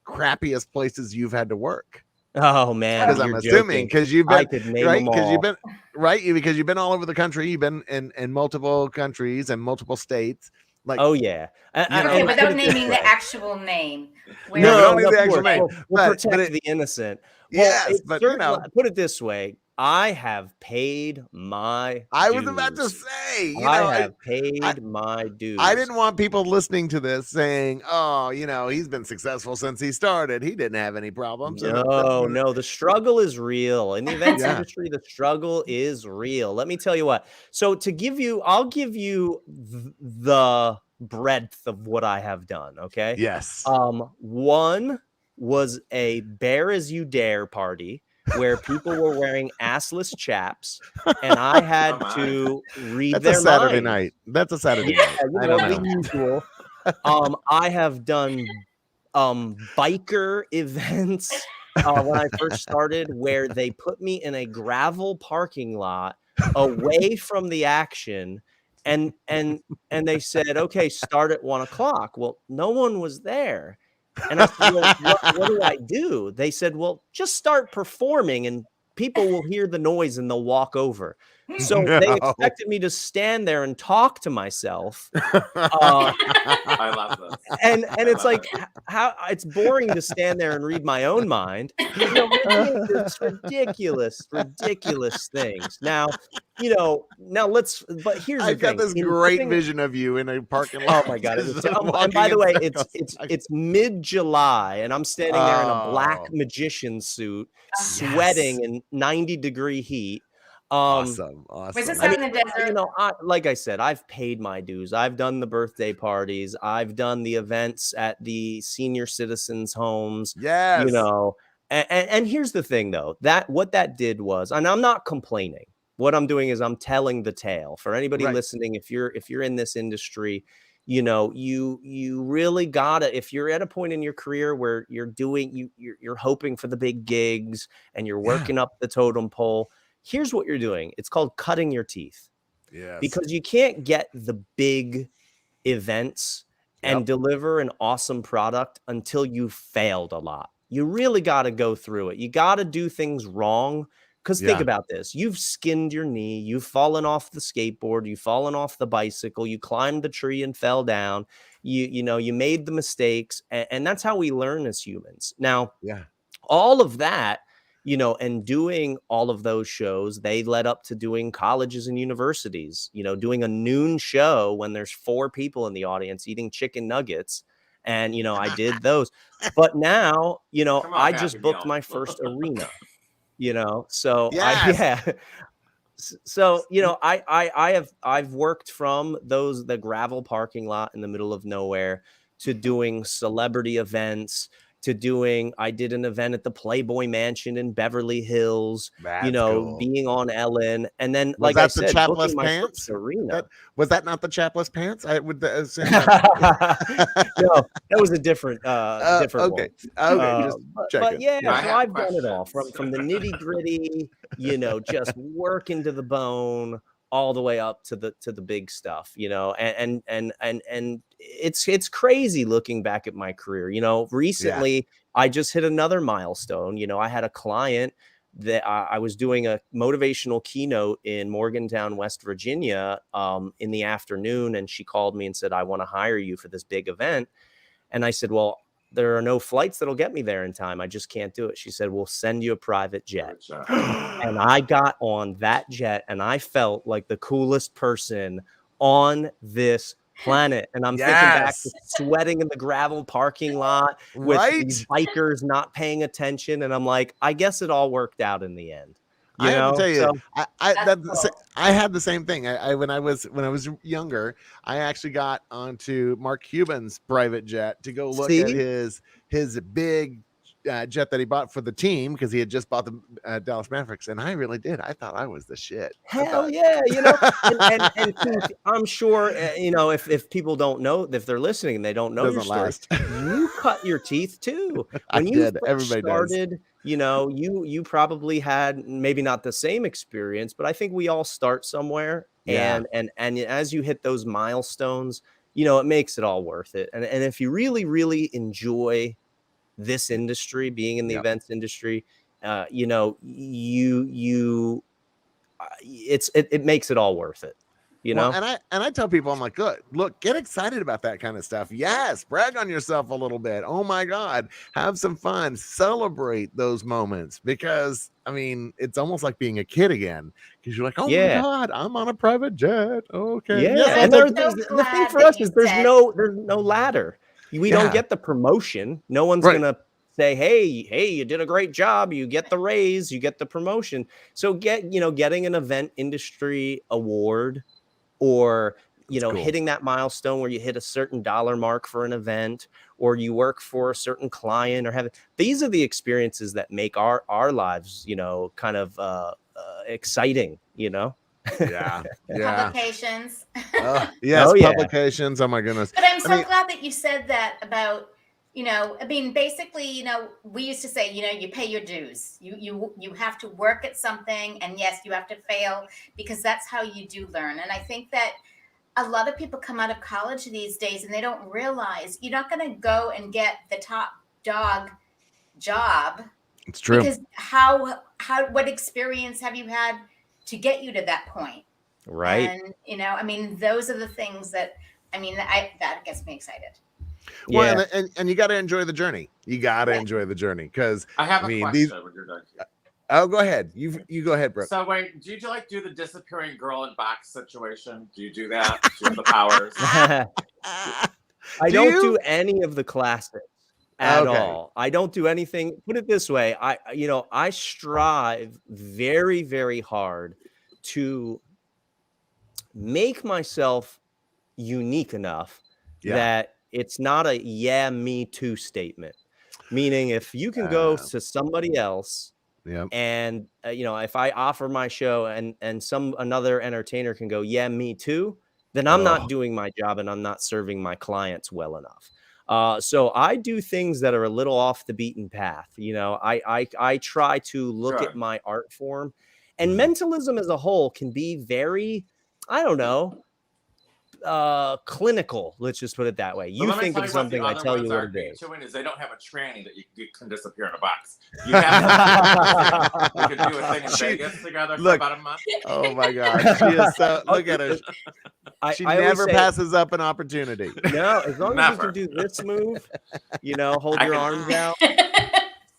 crappiest places you've had to work? Oh man, because I'm assuming because you've been because you've been all over the country. You've been in multiple countries and multiple states. Like, oh yeah, okay, without naming the actual name. No, the actual name. We'll protect the innocent. Well, yes, but put it this way: I have paid my I was about to dues. say, I have I, paid my dues. I didn't want people listening to this saying, "Oh, he's been successful since he started. He didn't have any problems." No, the struggle is real. In the events Yeah. industry, the struggle is real. Let me tell you what. So I'll give you the breadth of what I have done, okay? Yes. One was a Bear As You Dare party where people were wearing assless chaps and I had to read That's a their Saturday minds. night. That's a Saturday Yeah, night. you I know, don't the know. usual. I have done biker events when I first started where they put me in a gravel parking lot away from the action and they said, okay, start at 1 o'clock. Well, no one was there. And I said, well, what do I do? They said, well, just start performing and people will hear the noise and they'll walk over. So they No. expected me to stand there and talk to myself. Uh, I love this. and I it's love like how it's boring to stand there and read my own mind. Making this ridiculous things. Now, but here's the I've got thing. this In great putting vision of you in a parking Oh lot. my God. just And walking by the in way, circles. it's mid-July and I'm standing there in a black Oh, magician suit, Ah. yes. sweating in 90-degree heat. Awesome. Was this Awesome. out in the desert? Like I said, I've paid my dues. I've done the birthday parties. I've done the events at the senior citizens' homes, Yes. And here's the thing, though, that what that did was, and I'm not complaining. What I'm doing is I'm telling the tale for anybody Right. listening. If you're in this industry, you really gotta. If you're at a point in your career where you're hoping for the big gigs and you're Yeah. working up the totem pole. Here's what you're doing. It's called cutting your teeth Yes. because you can't get the big events and deliver an awesome product until you've failed a lot. You really got to go through it. You got to do things wrong. Because think Yeah. about this. You've skinned your knee. You've fallen off the skateboard. You've fallen off the bicycle. You climbed the tree and fell down. You made the mistakes. And that's how we learn as humans. Now, Yeah. all of that, and doing all of those shows, they led up to doing colleges and universities, doing a noon show when there's 4 people in the audience eating chicken nuggets. And, I did those. But now, Come on, I Happy just booked Meal. my first arena, so Yes. So, I've worked from the gravel parking lot in the middle of nowhere to doing celebrity events I did an event at the Playboy Mansion in Beverly Hills, That's cool. being on Ellen. And then, Was like I that the said, chapless booking my pants? first arena. Was that not the chapless pants? I would assume No, that. that was a different different Okay. one. Okay. Just But checking. yeah, I so have I've done it all questions. from the nitty gritty, just working to the bone, all the way up to the big stuff, and it's crazy looking back at my career. Recently I just hit another milestone. I had a client that I was doing a motivational keynote in Morgantown, West Virginia, in the afternoon. And she called me and said, I want to hire you for this big event. And I said, well, there are no flights that'll get me there in time. I just can't do it. She said, we'll send you a private jet. And I got on that jet and I felt like the coolest person on this planet. And I'm thinking back to sweating in the gravel parking lot with these bikers not paying attention. And I'm like, I guess it all worked out in the end. I have to tell you, So, I had the same thing. I when I was younger, I actually got onto Mark Cuban's private jet to go look at his big jet that he bought for the team because he had just bought the Dallas Mavericks, and I really did. I thought I was the shit. Hell yeah, and Keith, I'm sure if people don't know, if they're listening and they don't know your story, you cut your teeth too. When you did. Everybody started, you probably had maybe not the same experience, but I think we all start somewhere. Yeah. And as you hit those milestones, it makes it all worth it. And if you really, really enjoy this industry, being in the events industry, it makes it all worth it. you Well, know? and I tell people, I'm like, look, get excited about that kind of stuff. Yes, brag on yourself a little bit. Oh my God, have some fun, celebrate those moments, because I mean, it's almost like being a kid again, because you're like, oh my Yeah. God, I'm on a private jet. Okay, Yeah, yes, I'll and I'm take. so the thing glad for that us you is there's said, no ladder. We don't Yeah, get the promotion. No one's right. gonna say, hey, you did a great job. You get the raise, you get the promotion. So getting an event industry award, or That's cool. hitting that milestone where you hit a certain dollar mark for an event, or you work for a certain client, or these are the experiences that make our lives kind of exciting. Yeah, yeah. publications. Yes, Oh yeah. publications. Oh my goodness. But I'm I so mean, glad that you said that about, I mean, basically, we used to say, you pay your dues. You have to work at something, and yes, you have to fail, because that's how you do learn. And I think that a lot of people come out of college these days and they don't realize you're not going to go and get the top dog job, it's true. because what experience have you had to get you to that point? Right. And I mean, those are the things that, I mean, that gets me excited. Well, Yeah. and you got to enjoy the journey. You got to Yeah. enjoy the journey, because I have I a mean question when you're done. Oh, go ahead. You go ahead, Brooke. So wait, do you do the disappearing girl in box situation? Do you do that? Do you have the powers? I Do don't you? do any of the classics at Okay. all. I don't do anything. Put it this way, I strive very, very hard to make myself unique enough Yeah. that it's not a yeah, me too statement. Meaning, if you can go to somebody else Yeah. and if I offer my show and another entertainer can go, yeah, me too, then I'm not Oh, doing my job and I'm not serving my clients well enough. So I do things that are a little off the beaten path. I try to look Sure. at my art form, and Mhm. mentalism as a whole can be very, I don't know, clinical. Let's just put it that way. But You let me think tell of you what the something, I other tell you ones what are it is. doing is they don't have a tranny that you can disappear in a box. You have we could do a thing in Vegas together for look. about a month. Oh my God, she is so. Look at her. She I always never say, passes up an opportunity. no, as long as you Never. can do this move, hold I your can- arms out.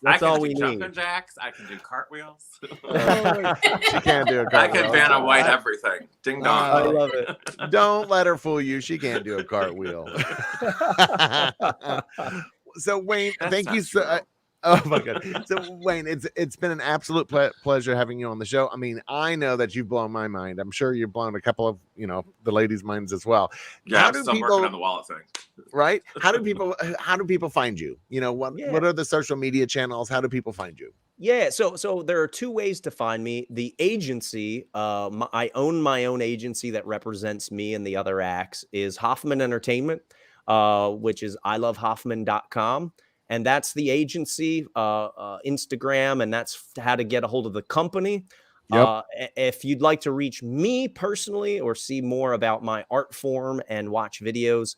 I That's can all do we need. jumping jacks. I can do cartwheels. She can't do a I cartwheel. can Vanna White everything. Ding dong. I love it. Don't let her fool you. She can't do a cartwheel. So Wayne, That's thank not you so. true. Oh my God. So Wayne, it's been an absolute pleasure having you on the show. I mean, I know that you've blown my mind. I'm sure you've blown a couple of the ladies' minds as well. Yeah, How I'm do still people- working on the wallet thing. Right? How do people find you? What Yeah. what are the social media channels? How do people find you? Yeah, so there are two ways to find me. The agency, I own my own agency that represents me and the other acts, is Hoffman Entertainment, which is ilovehoffman.com. And that's the agency, Instagram, and that's how to get a hold of the company. Yep. If you'd like to reach me personally or see more about my art form and watch videos,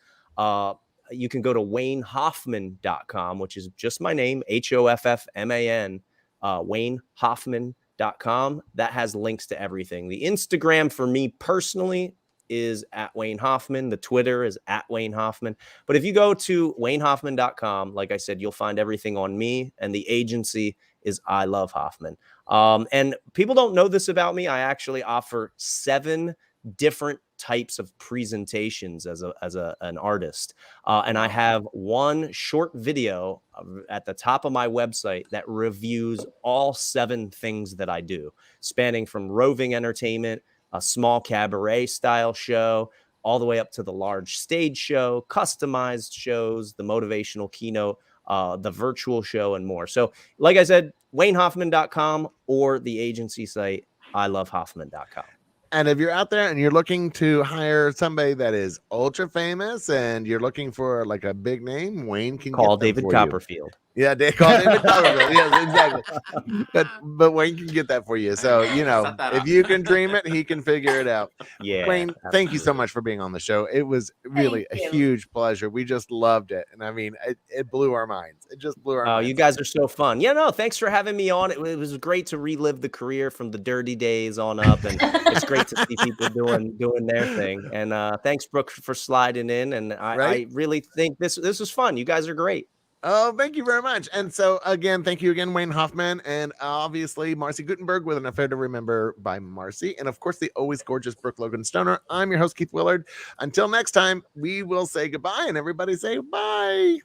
you can go to waynehoffman.com, which is just my name, Hoffman, waynehoffman.com. That has links to everything. The Instagram for me personally is at Wayne Hoffman. The Twitter is at Wayne Hoffman. But if you go to waynehoffman.com, like I said, you'll find everything on me, and the agency is I Love Hoffman. And people don't know this about me. I actually offer 7 different types of presentations as an artist. And I have one short video at the top of my website that reviews all 7 things that I do, spanning from roving entertainment, a small cabaret style show, all the way up to the large stage show, customized shows, the motivational keynote, the virtual show, and more. So like I said, waynehoffman.com or the agency site, ilovehoffman.com. And if you're out there and you're looking to hire somebody that is ultra famous and you're looking for like a big name, Wayne can Call get them David for Copperfield. Yeah, they call David Copperfield. Yes, exactly. But Wayne can get that for you. So, you know, Set that if up. you can dream it, he can figure it out. Yeah. Wayne, thank you so absolutely. much for being on the show. It was really Thank a you. huge pleasure. We just loved it. And I mean, it blew our minds. It just blew our Oh, minds. you guys are so fun. Yeah, no, thanks for having me on. It was great to relive the career from the dirty days on up, and it's great to see people doing their thing. And thanks, Brooke, for sliding in. And Right? I really think this was fun. You guys are great. Oh, thank you very much. And so again, thank you again, Wayne Hoffman, and obviously Marcy Gutenberg with An Affair to Remember by Marcy, and of course the always gorgeous Brooke Logan Stoner. I'm your host, Keith Willard. Until next time, we will say goodbye, and everybody say bye.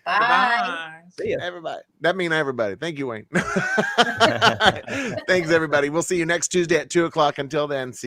Bye. Goodbye. See ya. Everybody. That mean everybody. Thank you, Wayne. Thanks, everybody. We'll see you next Tuesday at 2:00. Until then, see